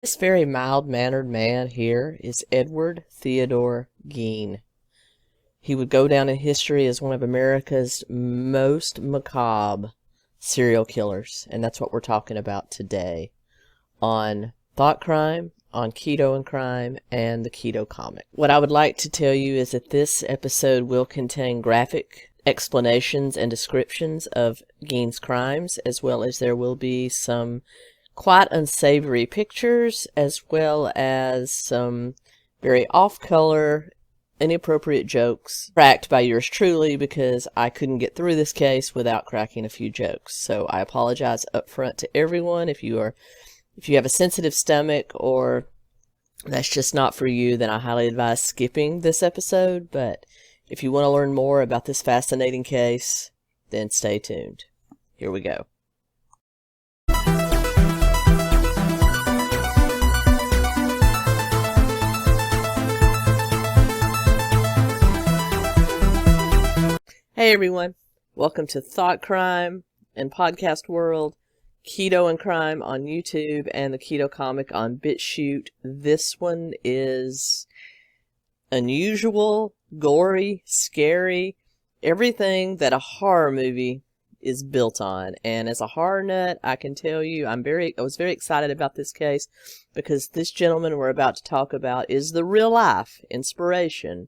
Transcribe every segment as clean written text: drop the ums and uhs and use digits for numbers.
This very mild-mannered man here is Edward Theodore Gein. He would go down in history as one of America's most macabre serial killers, and that's what we're talking about today on Thought Crime, on Keto and Crime, and the Keto Comic. What I would like to tell you is that this episode will contain graphic explanations and descriptions of Gein's crimes, as well as there will be some quite unsavory pictures, as well as some very off-color, inappropriate jokes cracked by yours truly, because I couldn't get through this case without cracking a few jokes. So I apologize up front to everyone. If you have a sensitive stomach or that's just not for you, then I highly advise skipping this episode. But if you want to learn more about this fascinating case, then stay tuned. Here we go. Hey everyone, welcome to Thought Crime and Podcast World, Keto and Crime on YouTube, and the Keto Comic on BitChute. This one is unusual, gory, scary, everything that a horror movie is built on. And as a horror nut, I can tell you I was very excited about this case because this gentleman we're about to talk about is the real life inspiration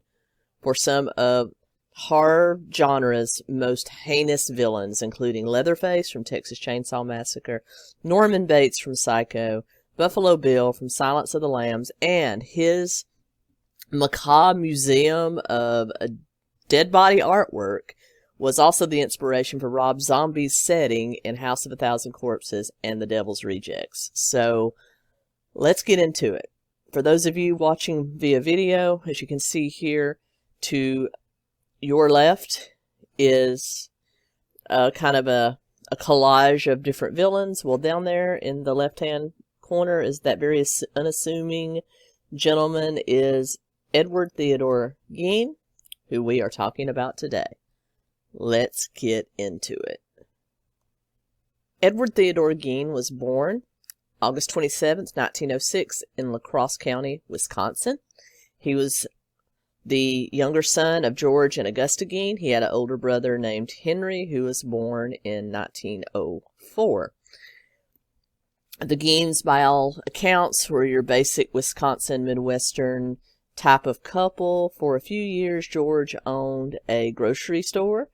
for some of horror genre's most heinous villains, including Leatherface from Texas Chainsaw Massacre, Norman Bates from Psycho, Buffalo Bill from Silence of the Lambs, and his macabre museum of dead body artwork was also the inspiration for Rob Zombie's setting in House of a Thousand Corpses and The Devil's Rejects. So let's get into it. For those of you watching via video, as you can see here, to your left is kind of a collage of different villains. Well, down there in the left-hand corner is that very unassuming gentleman is Edward Theodore Gein, who we are talking about today. Let's get into it. Edward Theodore Gein was born August 27th, 1906 in La Crosse County, Wisconsin. He was the younger son of George and Augusta Gein. He had an older brother named Henry, who was born in 1904. The Geins, by all accounts, were your basic Wisconsin Midwestern type of couple. For a few years, George owned a grocery store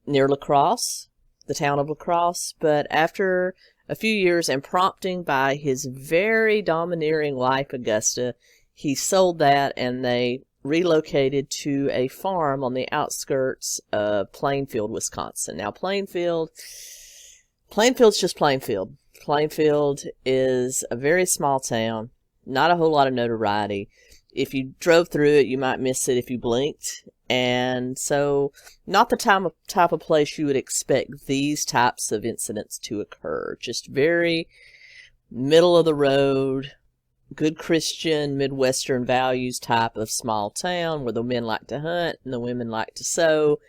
near La Crosse, the town of La Crosse, but after a few years and prompting by his very domineering wife, Augusta, he sold that and they relocated to a farm on the outskirts of Plainfield, Wisconsin. Now, Plainfield's just Plainfield. Plainfield is a very small town, not a whole lot of notoriety. If you drove through it, you might miss it if you blinked. And so, not the type of place you would expect these types of incidents to occur. Just very middle of the road, good Christian, Midwestern values type of small town where the men like to hunt and the women like to sew.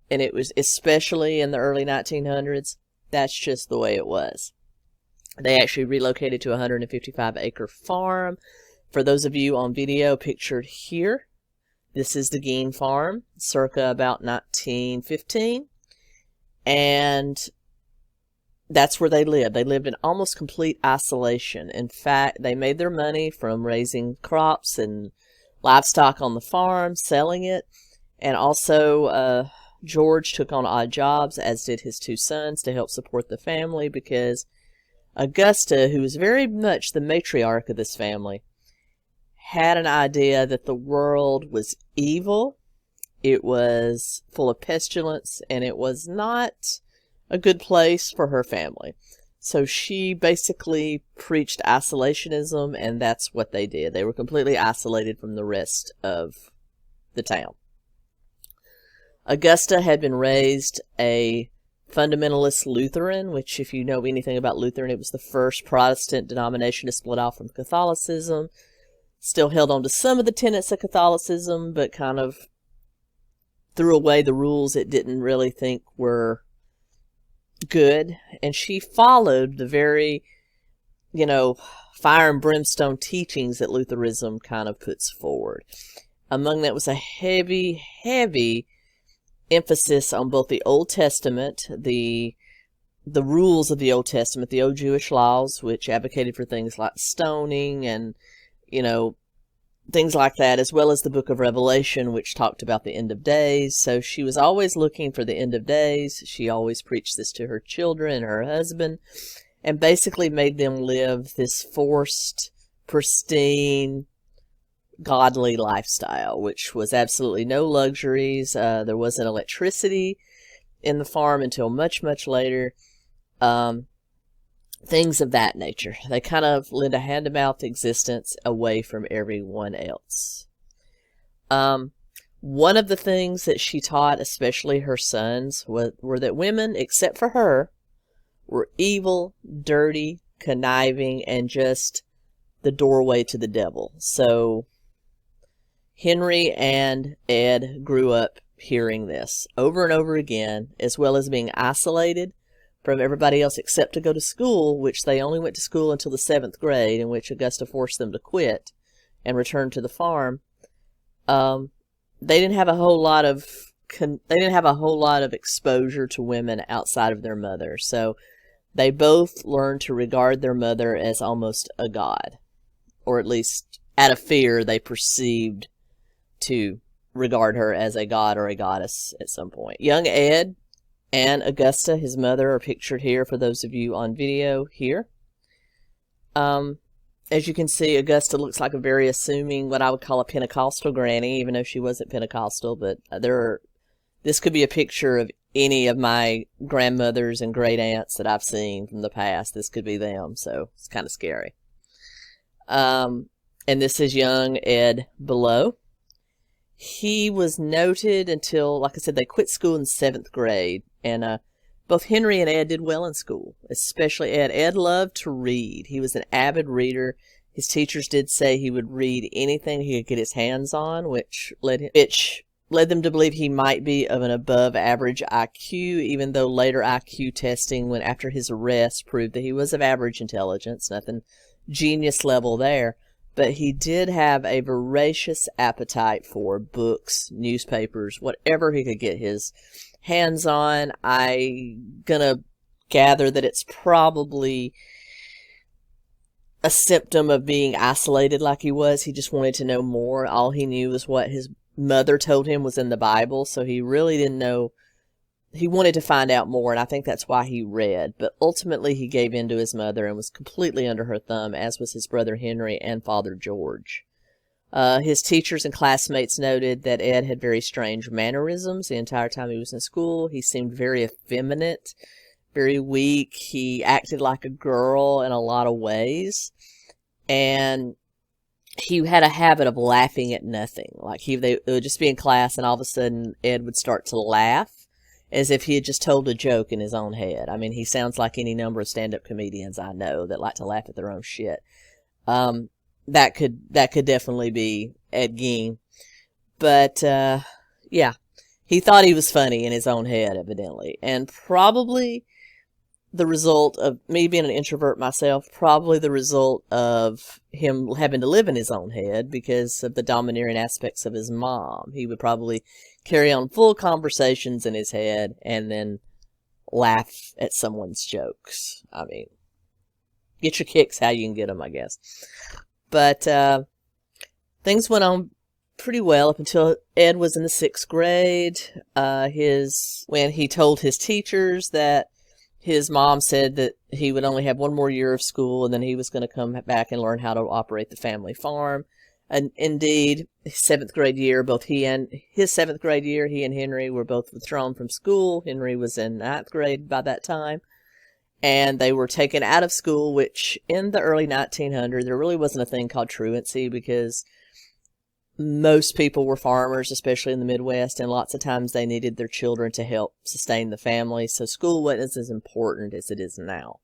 And it was, especially in the early 1900s, that's just the way it was. They actually relocated to a 155-acre farm. For those of you on video pictured here, this is the Gein farm, circa about 1915. And that's where they lived. They lived in almost complete isolation. In fact, they made their money from raising crops and livestock on the farm, selling it. And also, George took on odd jobs, as did his two sons, to help support the family, because Augusta, who was very much the matriarch of this family, had an idea that the world was evil, it was full of pestilence, and it was not a good place for her family. So she basically preached isolationism, and that's what they did. They were completely isolated from the rest of the town. Augusta had been raised a fundamentalist Lutheran, which, if you know anything about Lutheran, it was the first Protestant denomination to split off from Catholicism. Still held on to some of the tenets of Catholicism, but kind of threw away the rules it didn't really think were good. And she followed the very fire and brimstone teachings that Lutheranism kind of puts forward. Among that was a heavy, heavy emphasis on both the Old Testament, the rules of the Old Testament, the old Jewish laws, which advocated for things like stoning and, things like that, as well as the book of Revelation, which talked about the end of days. So she was always looking for the end of days. She always preached this to her children and her husband, and basically made them live this forced, pristine, godly lifestyle, which was absolutely no luxuries. There wasn't electricity in the farm until much, much later. Things of that nature. They kind of led a hand-to-mouth existence away from everyone else. One of the things that she taught, especially her sons, were that women, except for her, were evil, dirty, conniving, and just the doorway to the devil. So Henry and Ed grew up hearing this over and over again, as well as being isolated from everybody else except to go to school, which they only went to school until the 7th grade, in which Augusta forced them to quit and return to the farm. They didn't have a whole lot of exposure to women outside of their mother, so they both learned to regard their mother as almost a god, or at least out of fear they perceived to regard her as a god or a goddess at some point. Young Ed and Augusta, his mother, are pictured here for those of you on video here. As you can see, Augusta looks like a very assuming, what I would call a Pentecostal granny, even though she wasn't Pentecostal, but this could be a picture of any of my grandmothers and great aunts that I've seen from the past. This could be them, so it's kind of scary. And this is young Ed below. He was noted until, like I said, they quit school in 7th grade. And both Henry and Ed did well in school, especially Ed. Ed loved to read. He was an avid reader. His teachers did say he would read anything he could get his hands on, which led them to believe he might be of an above average IQ, even though later IQ testing, when after his arrest, proved that he was of average intelligence, nothing genius level there. But he did have a voracious appetite for books, newspapers, whatever he could get his hands on. I'm gonna gather that it's probably a symptom of being isolated like he was. He just wanted to know more. All he knew was what his mother told him was in the Bible, so he really didn't know. He wanted to find out more, and I think that's why he read. But ultimately, he gave in to his mother and was completely under her thumb, as was his brother Henry and Father George. His teachers and classmates noted that Ed had very strange mannerisms the entire time he was in school. He seemed very effeminate, very weak. He acted like a girl in a lot of ways. And he had a habit of laughing at nothing. Like they would just be in class, and all of a sudden Ed would start to laugh as if he had just told a joke in his own head. I mean, he sounds like any number of stand-up comedians I know that like to laugh at their own shit. That could definitely be Ed Gein. But, yeah, he thought he was funny in his own head, evidently. And probably the result of me being an introvert myself, probably the result of him having to live in his own head because of the domineering aspects of his mom. He would probably carry on full conversations in his head and then laugh at someone's jokes. I mean, get your kicks how you can get them, I guess. But things went on pretty well up until Ed was in the 6th grade. When he told his teachers that his mom said that he would only have one more year of school and then he was going to come back and learn how to operate the family farm. And indeed, his 7th grade year, he and Henry were both withdrawn from school. Henry was in 9th grade by that time. And they were taken out of school, which in the early 1900s, there really wasn't a thing called truancy because most people were farmers, especially in the Midwest, and lots of times they needed their children to help sustain the family. So school wasn't as important as it is now.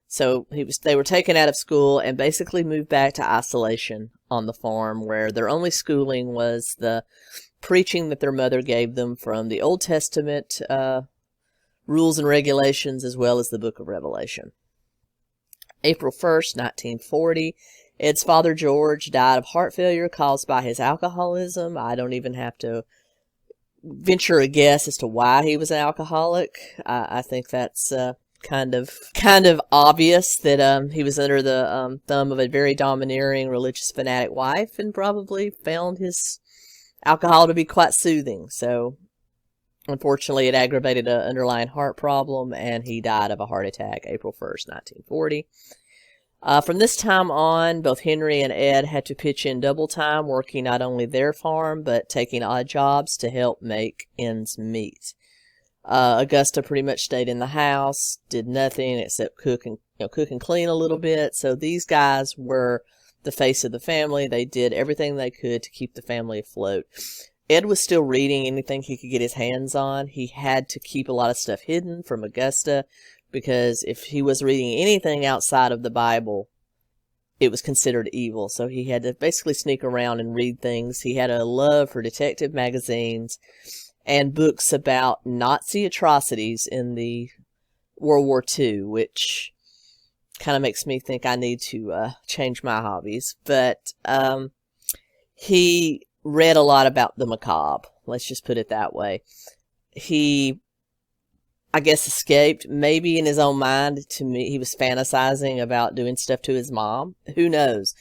So they were taken out of school and basically moved back to isolation on the farm, where their only schooling was the preaching that their mother gave them from the Old Testament rules and regulations, as well as the book of Revelation. April 1st, 1940, Ed's father, George, died of heart failure caused by his alcoholism. I don't even have to venture a guess as to why he was an alcoholic. I think that's kind of obvious that he was under the thumb of a very domineering religious fanatic wife and probably found his alcohol to be quite soothing. So unfortunately, it aggravated an underlying heart problem, and he died of a heart attack April 1st, 1940. From this time on, both Henry and Ed had to pitch in double time, working not only their farm, but taking odd jobs to help make ends meet. Augusta pretty much stayed in the house, did nothing except cook and clean a little bit. So these guys were the face of the family. They did everything they could to keep the family afloat. Ed was still reading anything he could get his hands on. He had to keep a lot of stuff hidden from Augusta, because if he was reading anything outside of the Bible, it was considered evil. So he had to basically sneak around and read things. He had a love for detective magazines and books about Nazi atrocities in the World War II, which kind of makes me think I need to change my hobbies. But he read a lot about the macabre. Let's just put it that way. He, I guess, escaped. Maybe in his own mind, to me, he was fantasizing about doing stuff to his mom. Who knows?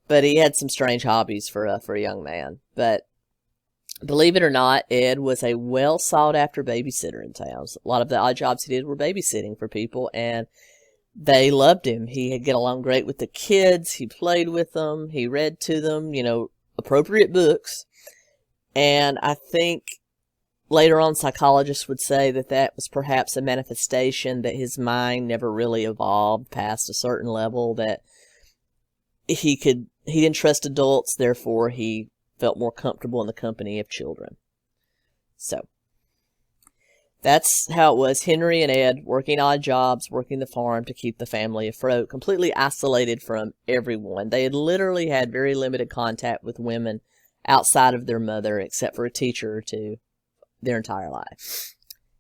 But he had some strange hobbies for a young man. But believe it or not, Ed was a well sought after babysitter in town. A lot of the odd jobs he did were babysitting for people, and they loved him. He had get along great with the kids. He played with them. He read to them, appropriate books. And I think later on, psychologists would say that that was perhaps a manifestation that his mind never really evolved past a certain level, that he didn't trust adults, therefore he felt more comfortable in the company of children. So that's how it was. Henry and Ed working odd jobs, working the farm to keep the family afloat, completely isolated from everyone. They had literally had very limited contact with women outside of their mother, except for a teacher or two, their entire life.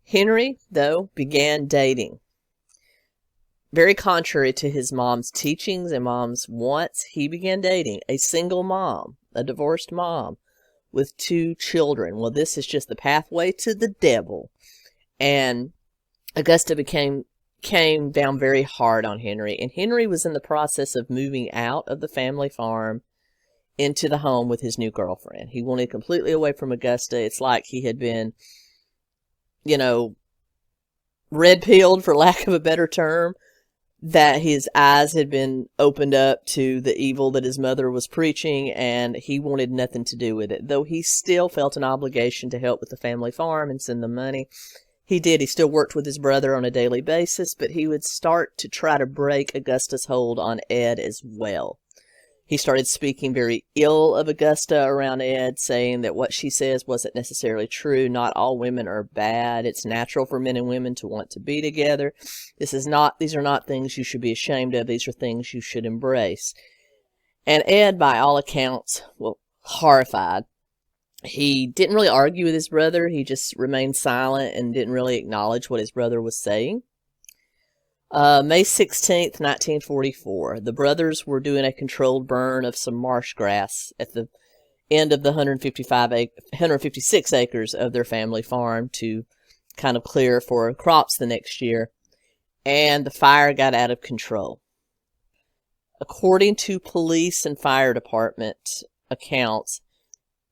Henry, though, began dating. Very contrary to his mom's teachings and mom's wants, he began dating a single mom, a divorced mom, with 2 children. Well, this is just the pathway to the devil. And Augusta came down very hard on Henry. And Henry was in the process of moving out of the family farm into the home with his new girlfriend. He wanted completely away from Augusta. It's like he had been, red-pilled, for lack of a better term, that his eyes had been opened up to the evil that his mother was preaching, and he wanted nothing to do with it. Though he still felt an obligation to help with the family farm and send them money. He did. He still worked with his brother on a daily basis, but he would start to try to break Augusta's hold on Ed as well. He started speaking very ill of Augusta around Ed, saying that what she says wasn't necessarily true. Not all women are bad. It's natural for men and women to want to be together. These are not things you should be ashamed of. These are things you should embrace. And Ed, by all accounts, horrified. He didn't really argue with his brother. He just remained silent and didn't really acknowledge what his brother was saying. May 16th, 1944, the brothers were doing a controlled burn of some marsh grass at the end of the 156 acres of their family farm to kind of clear for crops the next year, and the fire got out of control. According to police and fire department accounts,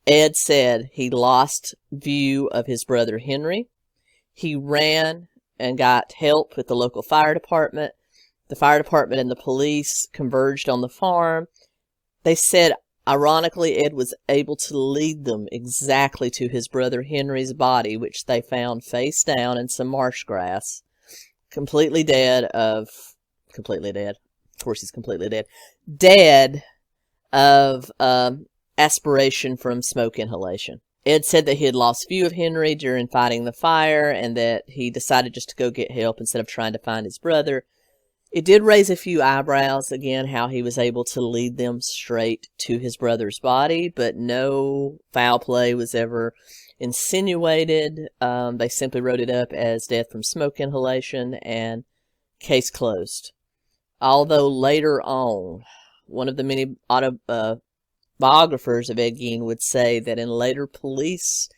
Ed said he lost view of his brother Henry. He ran and got help with the local fire department. The fire department and the police converged on the farm. They said, ironically, Ed was able to lead them exactly to his brother Henry's body, which they found face down in some marsh grass, completely dead. Of course he's completely dead. Dead of aspiration from smoke inhalation. Ed said that he had lost view of Henry during fighting the fire, and that he decided just to go get help instead of trying to find his brother. It did raise a few eyebrows, again, how he was able to lead them straight to his brother's body, but no foul play was ever insinuated. They simply wrote it up as death from smoke inhalation, and case closed. Although later on, one of the many biographers of Ed Gein would say that in later police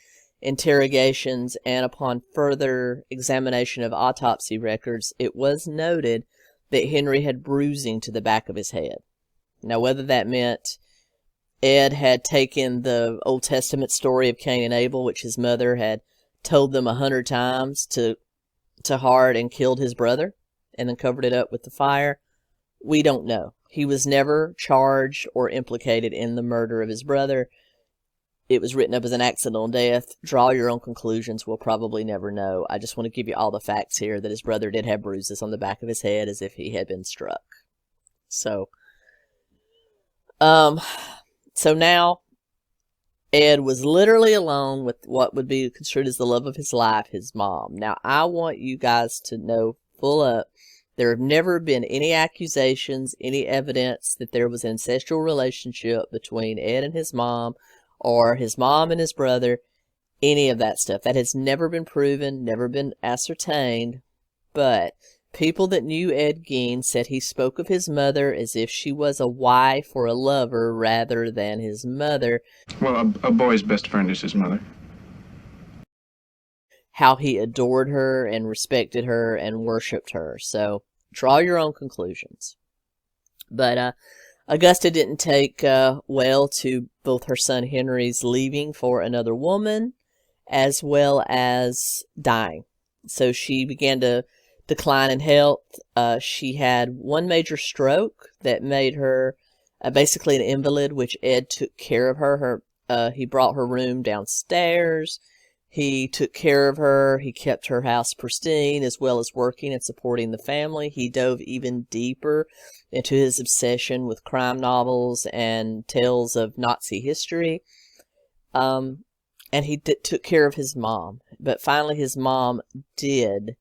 interrogations and upon further examination of autopsy records, it was noted that Henry had bruising to the back of his head. Now, whether that meant Ed had taken the Old Testament story of Cain and Abel, which his mother had told them 100 times, to heart and killed his brother and then covered it up with the fire, we don't know. He was never charged or implicated in the murder of his brother. It was written up as an accidental death. Draw your own conclusions. We'll probably never know. I just want to give you all the facts here that his brother did have bruises on the back of his head as if he had been struck. So now Ed was literally alone with what would be construed as the love of his life, his mom. Now, I want you guys to know full up, there have never been any accusations, any evidence that there was an incestual relationship between Ed and his mom, or his mom and his brother, any of that stuff. That has never been proven, never been ascertained, but people that knew Ed Gein said he spoke of his mother as if she was a wife or a lover rather than his mother. Well, a boy's best friend is his mother. How he adored her and respected her and worshipped her. So draw your own conclusions. But Augusta didn't take well to both her son Henry's leaving for another woman as well as dying. So she began to decline in health. She had one major stroke that made her basically an invalid, which Ed took care of her. He brought her room downstairs. He took care of her. He kept her house pristine, as well as working and supporting the family. He dove even deeper into his obsession with crime novels and tales of Nazi history. And he took care of his mom. But finally, his mom did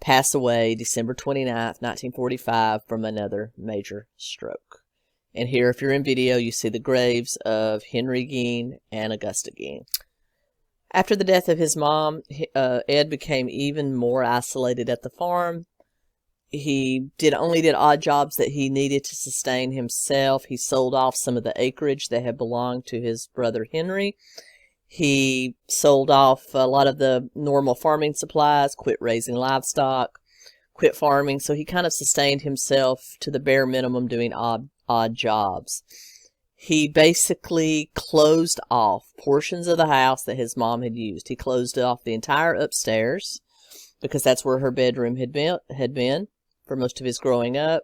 pass away December 29th, 1945, from another major stroke. And here, if you're in video, you see the graves of Henry Gein and Augusta Gein. After the death of his mom, Ed became even more isolated at the farm. He only did odd jobs that he needed to sustain himself. He sold off some of the acreage that had belonged to his brother Henry. He sold off a lot of the normal farming supplies, quit raising livestock, quit farming. So he kind of sustained himself to the bare minimum doing odd jobs. He basically closed off portions of the house that his mom had used. He closed off the entire upstairs because that's where her bedroom had been for most of his growing up.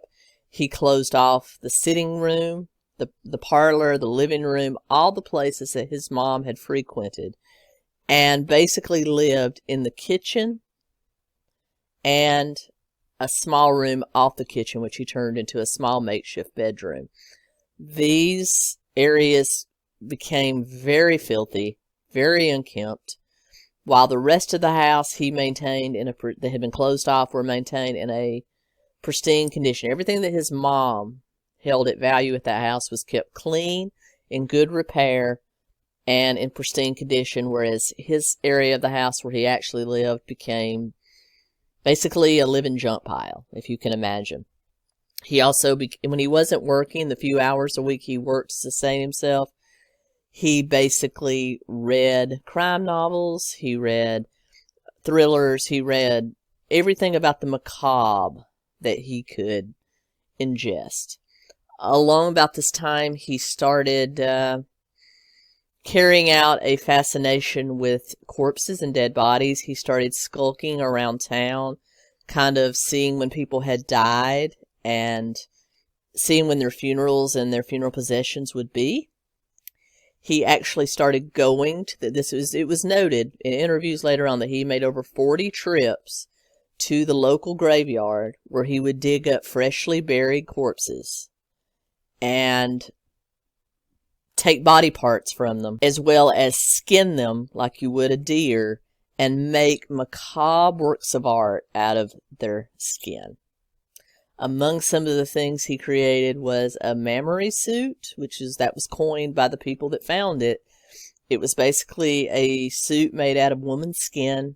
He closed off the sitting room, the parlor, the living room, all the places that his mom had frequented, and basically lived in the kitchen and a small room off the kitchen, which he turned into a small makeshift bedroom. These areas became very filthy, very unkempt, while the rest of the house he maintained that had been closed off were maintained in a pristine condition. Everything that his mom held at value at that house was kept clean, in good repair, and in pristine condition, whereas his area of the house where he actually lived became basically a living junk pile, if you can imagine. He also, when he wasn't working, the few hours a week he worked to sustain himself, he basically read crime novels, he read thrillers, he read everything about the macabre that he could ingest. Along about this time, he started carrying out a fascination with corpses and dead bodies. He started skulking around town, kind of seeing when people had died and seeing when their funerals and their funeral processions would be. He actually started going to it was noted in interviews later on that he made over 40 trips to the local graveyard where he would dig up freshly buried corpses and take body parts from them, as well as skin them like you would a deer and make macabre works of art out of their skin. Among some of the things he created was a mammary suit, that was coined by the people that found it. It was basically a suit made out of woman's skin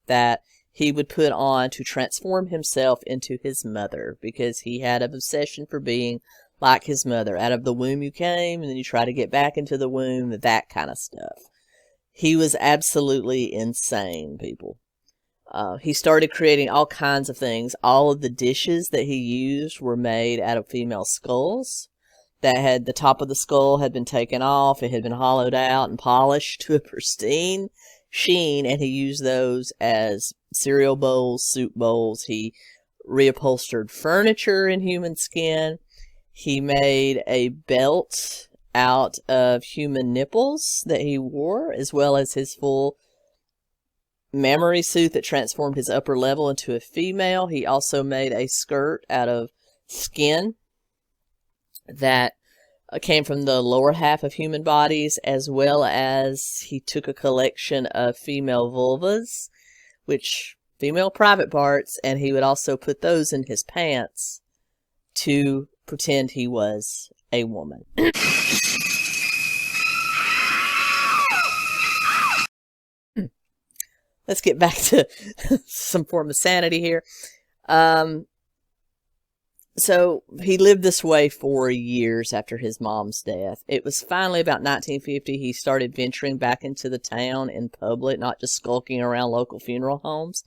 that he would put on to transform himself into his mother, because he had an obsession for being like his mother. Out of the womb you came, and then you try to get back into the womb, that kind of stuff. He was absolutely insane, people. He started creating all kinds of things. All of the dishes that he used were made out of female skulls. That had the top of the skull had been taken off. It had been hollowed out and polished to a pristine sheen, and he used those as cereal bowls, soup bowls. He reupholstered furniture in human skin. He made a belt out of human nipples that he wore, as well as his full mammary suit that transformed his upper level into a female. He also made a skirt out of skin that came from the lower half of human bodies, as well as he took a collection of female vulvas, which female private parts, and he would also put those in his pants to pretend he was a woman. Let's get back to some form of sanity here. So he lived this way for years after his mom's death. It was finally about 1950 he started venturing back into the town in public, not just skulking around local funeral homes.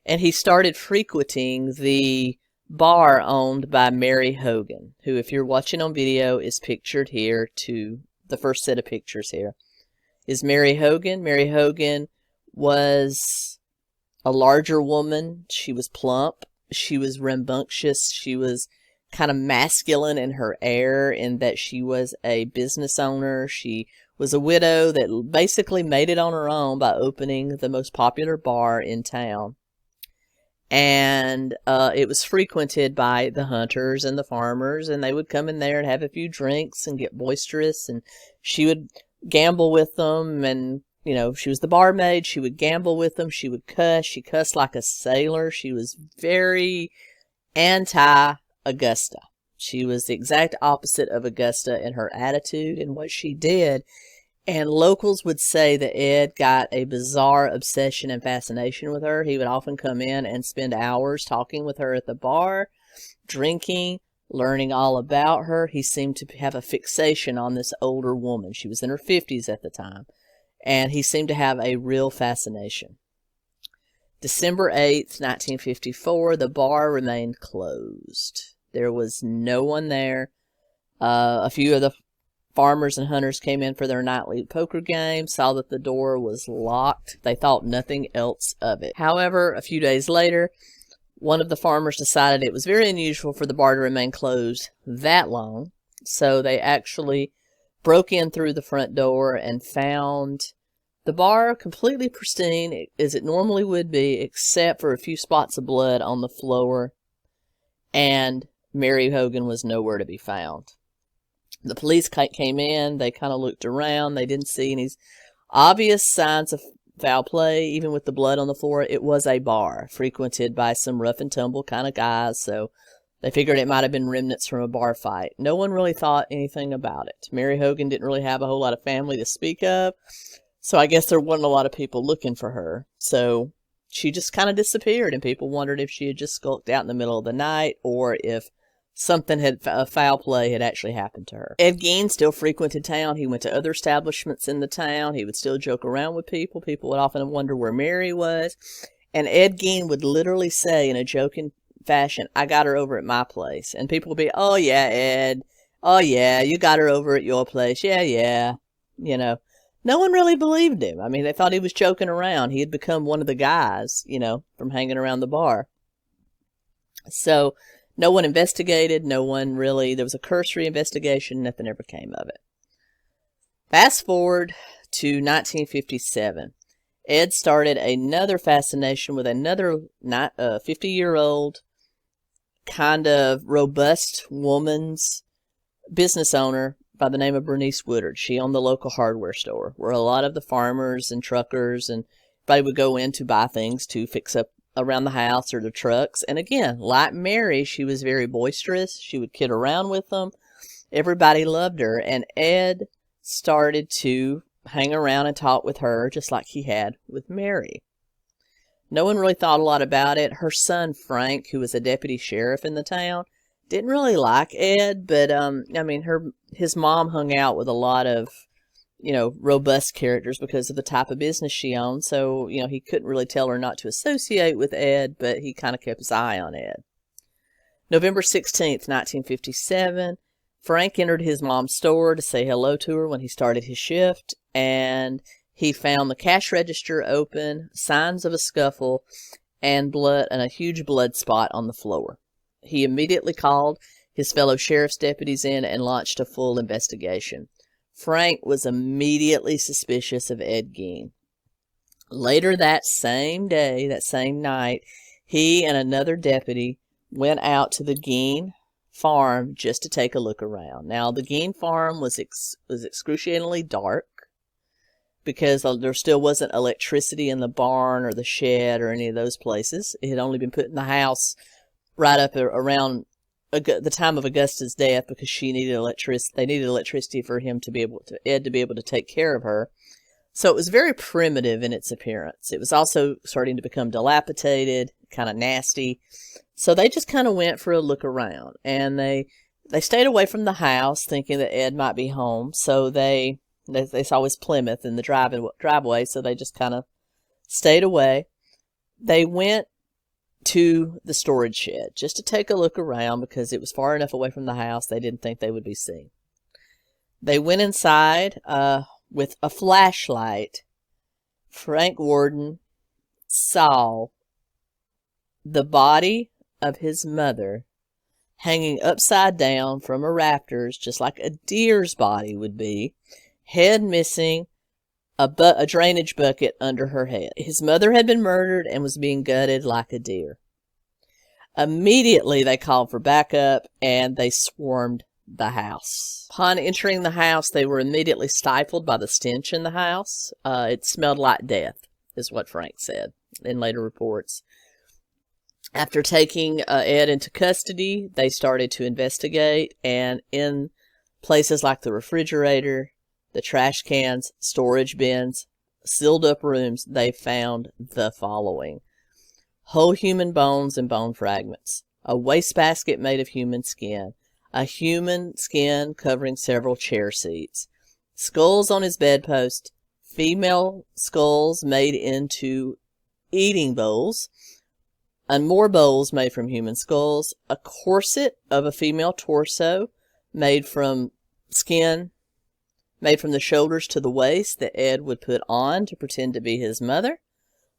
And he started frequenting the bar owned by Mary Hogan, who, if you're watching on video, is pictured here to the first set of pictures here. Is Mary Hogan. Mary Hogan was a larger woman. She was plump. She was rambunctious. She was kind of masculine in her air, in that she was a business owner. She was a widow that basically made it on her own by opening the most popular bar in town. And it was frequented by the hunters and the farmers, and they would come in there and have a few drinks and get boisterous, and she would gamble with them. And you know, she was the barmaid. She would gamble with them. She would cuss. She cussed like a sailor. She was very anti-Augusta. She was the exact opposite of Augusta in her attitude and what she did. And locals would say that Ed got a bizarre obsession and fascination with her. He would often come in and spend hours talking with her at the bar, drinking, learning all about her. He seemed to have a fixation on this older woman. She was in her 50s at the time. And he seemed to have a real fascination. December 8th, 1954, the bar remained closed. There was no one there. A few of the farmers and hunters came in for their nightly poker game, saw that the door was locked. They thought nothing else of it. However, a few days later, one of the farmers decided it was very unusual for the bar to remain closed that long. So they actually broke in through the front door and found the bar completely pristine, as it normally would be, except for a few spots of blood on the floor, and Mary Hogan was nowhere to be found. The police came in. They kind of looked around. They didn't see any obvious signs of foul play, even with the blood on the floor. It was a bar frequented by some rough and tumble kind of guys, so they figured it might have been remnants from a bar fight. No one really thought anything about it. Mary Hogan didn't really have a whole lot of family to speak of, so I guess there wasn't a lot of people looking for her. So she just kind of disappeared, and people wondered if she had just skulked out in the middle of the night, or if something foul play had actually happened to her. Ed Gein still frequented town. He went to other establishments in the town. He would still joke around with people. People would often wonder where Mary was. And Ed Gein would literally say in a joking fashion, "I got her over at my place." And people would be, "Oh yeah, Ed. Oh yeah, you got her over at your place. Yeah, yeah." You know, no one really believed him. I mean, they thought he was joking around. He had become one of the guys, you know, from hanging around the bar. So no one investigated. No one really, there was a cursory investigation. Nothing ever came of it. Fast forward to 1957. Ed started another fascination with another 50-year-old kind of robust woman's business owner by the name of Bernice Woodard. She owned the local hardware store where a lot of the farmers and truckers and everybody would go in to buy things to fix up around the house or the trucks. And again, like Mary, she was very boisterous. She would kid around with them. Everybody loved her. And Ed started to hang around and talk with her just like he had with Mary. No one really thought a lot about it. Her son, Frank, who was a deputy sheriff in the town, didn't really like Ed, but, I mean, his mom hung out with a lot of, robust characters because of the type of business she owned. So, he couldn't really tell her not to associate with Ed, but he kind of kept his eye on Ed. November 16th, 1957, Frank entered his mom's store to say hello to her when he started his shift, and he found the cash register open, signs of a scuffle, and blood, and a huge blood spot on the floor. He immediately called his fellow sheriff's deputies in and launched a full investigation. Frank was immediately suspicious of Ed Gein. Later that same day, that same night, he and another deputy went out to the Gein farm just to take a look around. Now, the Gein farm was excruciatingly dark because there still wasn't electricity in the barn or the shed or any of those places. It had only been put in the house right up around the time of Augusta's death because she needed electricity. They needed electricity for Ed to be able to take care of her. So it was very primitive in its appearance. It was also starting to become dilapidated, kind of nasty. So they just kind of went for a look around, and they stayed away from the house thinking that Ed might be home. So they saw his Plymouth in the driveway, so they just kind of stayed away. They went to the storage shed just to take a look around because it was far enough away from the house they didn't think they would be seen. They went inside with a flashlight. Frank Worden saw the body of his mother hanging upside down from her rafters, just like a deer's body would be, head missing, a drainage bucket under her head. His mother had been murdered and was being gutted like a deer. Immediately, they called for backup, and they swarmed the house. Upon entering the house, they were immediately stifled by the stench in the house. It smelled like death, is what Frank said in later reports. After taking Ed into custody, they started to investigate, and in places like the refrigerator, the trash cans, storage bins, sealed up rooms, they found the following: whole human bones and bone fragments, a wastebasket made of human skin, a human skin covering several chair seats, skulls on his bedpost, female skulls made into eating bowls, and more bowls made from human skulls, a corset of a female torso made from skin, made from the shoulders to the waist that Ed would put on to pretend to be his mother,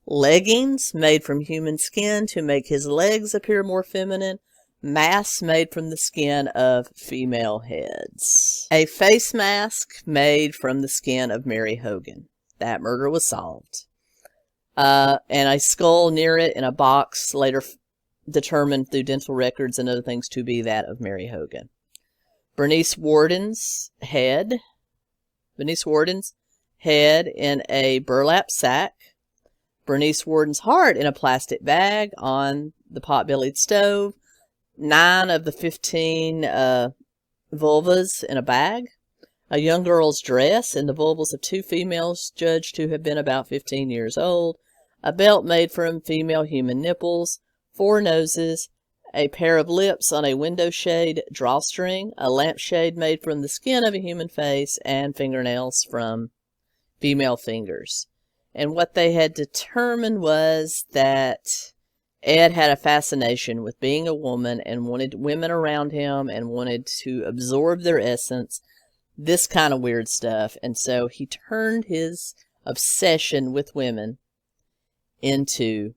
leggings made from human skin to make his legs appear more feminine, masks made from the skin of female heads, a face mask made from the skin of Mary Hogan. That murder was solved. And a skull near it in a box, later determined through dental records and other things to be that of Mary Hogan. Bernice Worden's head in a burlap sack. Bernice Worden's heart in a plastic bag on the pot-bellied stove. 9 of the 15 vulvas in a bag. A young girl's dress in the vulvas of 2 females judged to have been about 15 years old. A belt made from female human nipples. 4 noses. A pair of lips on a window shade drawstring. A lampshade made from the skin of a human face. And fingernails from female fingers. And what they had determined was that Ed had a fascination with being a woman and wanted women around him and wanted to absorb their essence, this kind of weird stuff. And so he turned his obsession with women into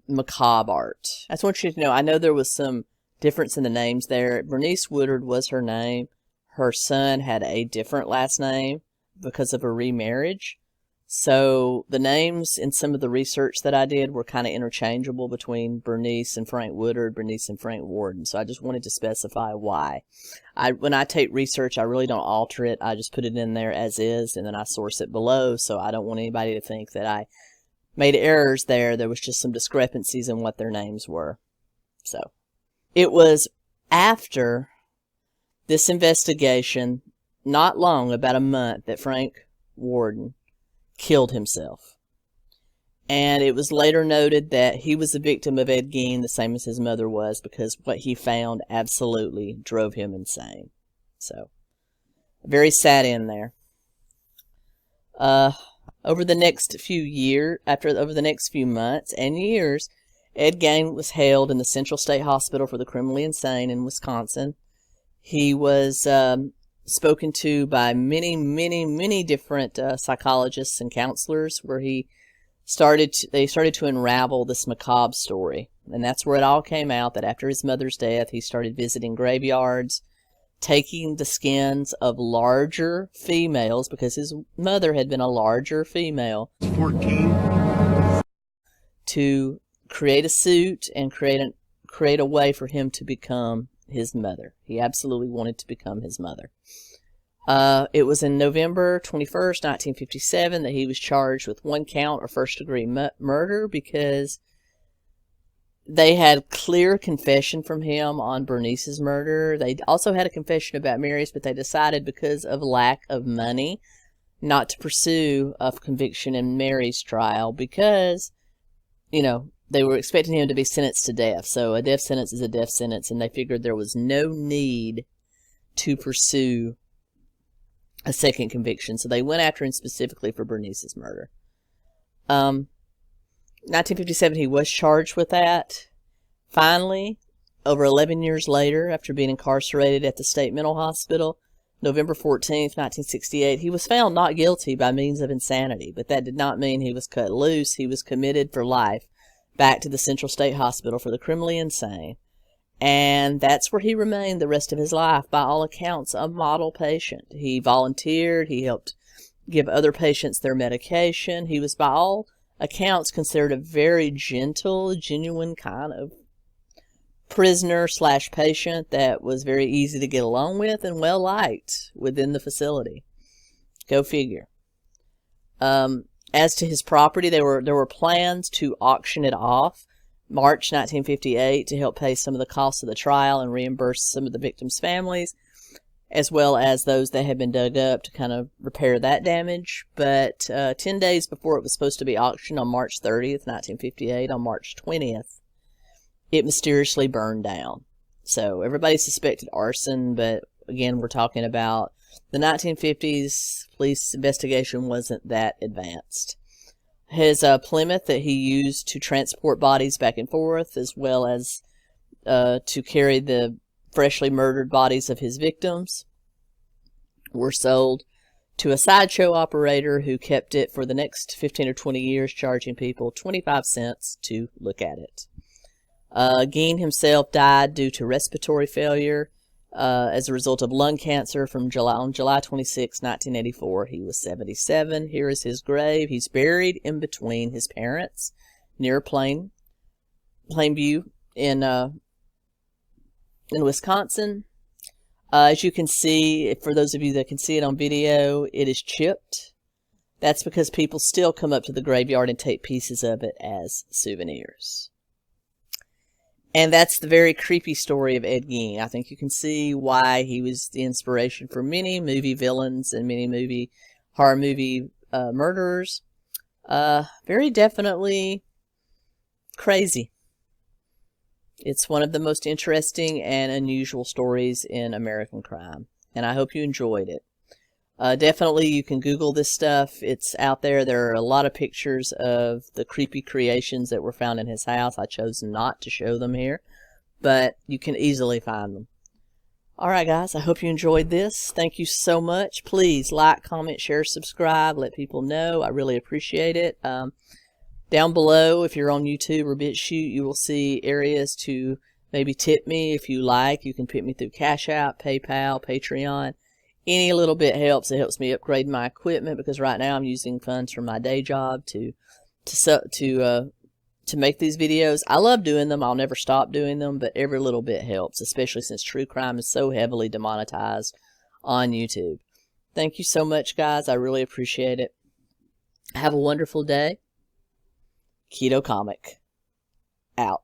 macabre art. I just want you to know, I know there was some difference in the names there. Bernice Woodard was her name. Her son had a different last name because of a remarriage. So the names in some of the research that I did were kind of interchangeable between Bernice and Frank Woodard, Bernice and Frank Worden. So I just wanted to specify why. When I take research, I really don't alter it. I just put it in there as is, and then I source it below. So I don't want anybody to think that I made errors there. There was just some discrepancies in what their names were. So it was after this investigation, not long, about a month, that Frank Worden killed himself. And it was later noted that he was a victim of Ed Gein, the same as his mother was, because what he found absolutely drove him insane. So, very sad end there. Over the next few months and years, Ed Gein was held in the Central State Hospital for the Criminally Insane in Wisconsin. He was spoken to by many different psychologists and counselors, where they started to unravel this macabre story. And that's where it all came out, that after his mother's death, he started visiting graveyards, taking the skins of larger females, because his mother had been a larger female, 14, to create a suit and create a way for him to become his mother. He absolutely wanted to become his mother. It was in November 21st, 1957 that he was charged with 1 count of first-degree murder, because they had clear confession from him on Bernice's murder. They also had a confession about Mary's, but they decided, because of lack of money, not to pursue a conviction in Mary's trial, because, they were expecting him to be sentenced to death. So a death sentence is a death sentence, and they figured there was no need to pursue a second conviction. So they went after him specifically for Bernice's murder. 1957, he was charged with that. Finally, over 11 years later, after being incarcerated at the State Mental Hospital, November 14th, 1968, he was found not guilty by means of insanity, but that did not mean he was cut loose. He was committed for life back to the Central State Hospital for the Criminally Insane. And that's where he remained the rest of his life, by all accounts, a model patient. He volunteered. He helped give other patients their medication. He was, by all accounts, considered a very gentle, genuine kind of prisoner/patient that was very easy to get along with and well liked within the facility. Go figure. As to his property, there were plans to auction it off March 1958 to help pay some of the costs of the trial and reimburse some of the victims' families, as well as those that had been dug up, to kind of repair that damage. But 10 days before it was supposed to be auctioned on March 30th, 1958, on March 20th, it mysteriously burned down. So everybody suspected arson, but again, we're talking about the 1950s. Police investigation wasn't that advanced. His Plymouth that he used to transport bodies back and forth, as well as to carry the freshly murdered bodies of his victims, were sold to a sideshow operator who kept it for the next 15 or 20 years, charging people 25 cents to look at it. Gein himself died due to respiratory failure as a result of lung cancer on July 26, 1984. He was 77. Here is his grave. He's buried in between his parents near Plainview in Wisconsin. As you can see, for those of you that can see it on video, it is chipped. That's because people still come up to the graveyard and take pieces of it as souvenirs. And that's the very creepy story of Ed Gein. I think you can see why he was the inspiration for many movie villains and many horror movie murderers. Very definitely crazy. It's one of the most interesting and unusual stories in American crime, and I hope you enjoyed it. Definitely, you can Google this stuff. It's out there. There are a lot of pictures of the creepy creations that were found in his house. I chose not to show them here, but you can easily find them. Alright guys, I hope you enjoyed this. Thank you so much. Please like, comment, share, subscribe. Let people know. I really appreciate it. Down below, if you're on YouTube or BitChute, you will see areas to maybe tip me if you like. You can tip me through Cash App, PayPal, Patreon. Any little bit helps. It helps me upgrade my equipment, because right now I'm using funds from my day job to make these videos. I love doing them. I'll never stop doing them, but every little bit helps, especially since true crime is so heavily demonetized on YouTube. Thank you so much, guys. I really appreciate it. Have a wonderful day. Keto Comic out.